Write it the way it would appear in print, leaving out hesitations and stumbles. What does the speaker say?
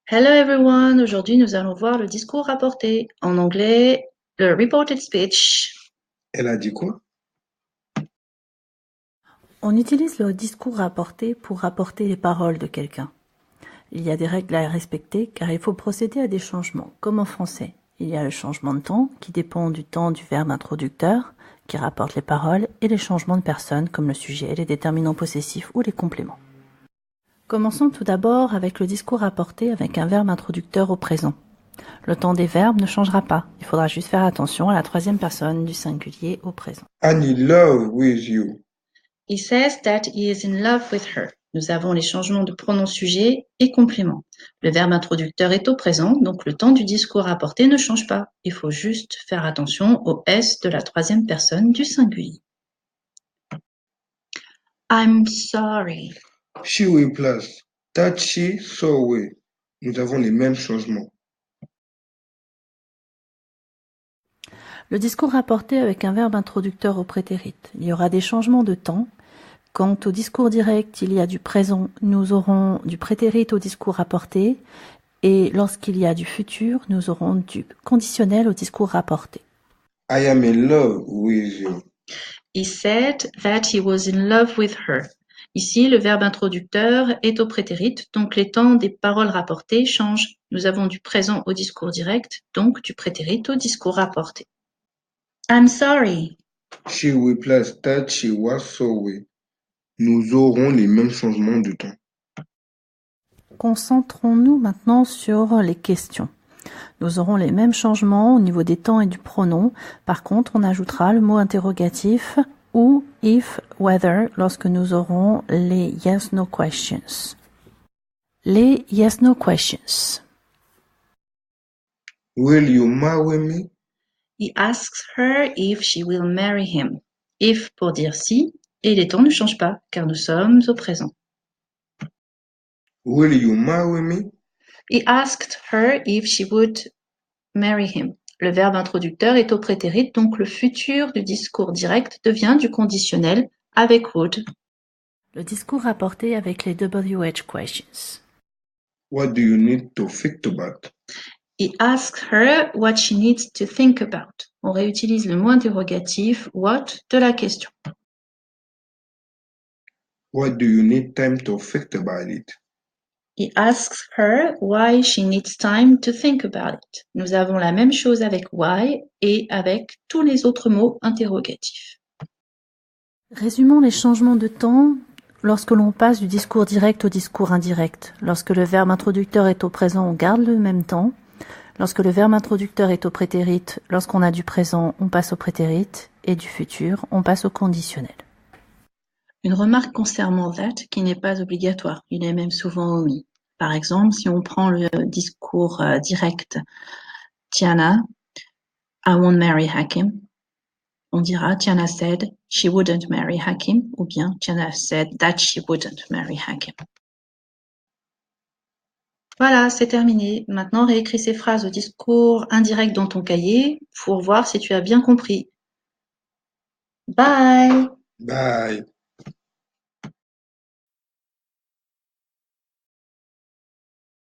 Hello everyone, aujourd'hui nous allons voir le discours rapporté. En anglais, le reported speech. Elle a dit quoi? On utilise le discours rapporté pour rapporter les paroles de quelqu'un. Il y a des règles à respecter car il faut procéder à des changements, comme en français. Il y a le changement de temps qui dépend du temps du verbe introducteur qui rapporte les paroles et les changements de personne comme le sujet, les déterminants possessifs ou les compléments. Commençons tout d'abord avec le discours rapporté avec un verbe introducteur au présent. Le temps des verbes ne changera pas. Il faudra juste faire attention à la troisième personne du singulier au présent. I'm in love with you. He says that he is in love with her. Nous avons les changements de pronom sujet et complément. Le verbe introducteur est au présent, donc le temps du discours rapporté ne change pas. Il faut juste faire attention au S de la troisième personne du singulier. I'm sorry. She replace that she so away. Nous avons les mêmes changements. Le discours rapporté avec un verbe introducteur au prétérit. Il y aura des changements de temps. Quant au discours direct, il y a du présent, nous aurons du prétérit au discours rapporté. Et lorsqu'il y a du futur, nous aurons du conditionnel au discours rapporté. I am in love with you. He said that he was in love with her. Ici, le verbe introducteur est au prétérit, donc les temps des paroles rapportées changent. Nous avons du présent au discours direct, donc du prétérit au discours rapporté. I'm sorry. She replace that she was so away. Nous aurons les mêmes changements de temps. Concentrons-nous maintenant sur les questions. Nous aurons les mêmes changements au niveau des temps et du pronom. Par contre, on ajoutera le mot interrogatif ou if, whether lorsque nous aurons les yes-no questions. Les yes-no questions. Will you marry me? He asks her if she will marry him. If pour dire si, et les temps ne changent pas, car nous sommes au présent. Will you marry me? He asked her if she would marry him. Le verbe introducteur est au prétérit, donc le futur du discours direct devient du conditionnel avec would. Le discours rapporté avec les WH questions. What do you need to think about? He asks her what she needs to think about. On réutilise le mot interrogatif what de la question. What do you need time to think about it? He asks her why she needs time to think about it. Nous avons la même chose avec why et avec tous les autres mots interrogatifs. Résumons les changements de temps lorsque l'on passe du discours direct au discours indirect. Lorsque le verbe introducteur est au présent, on garde le même temps. Lorsque le verbe introducteur est au prétérit, lorsqu'on a du présent, on passe au prétérit, et du futur, on passe au conditionnel. Une remarque concernant that qui n'est pas obligatoire, il est même souvent omis. Par exemple, si on prend le discours direct, Tiana, I won't marry Hakim, on dira Tiana said she wouldn't marry Hakim, ou bien Tiana said that she wouldn't marry Hakim. Voilà, c'est terminé. Maintenant, réécris ces phrases au discours indirect dans ton cahier pour voir si tu as bien compris. Bye! Bye.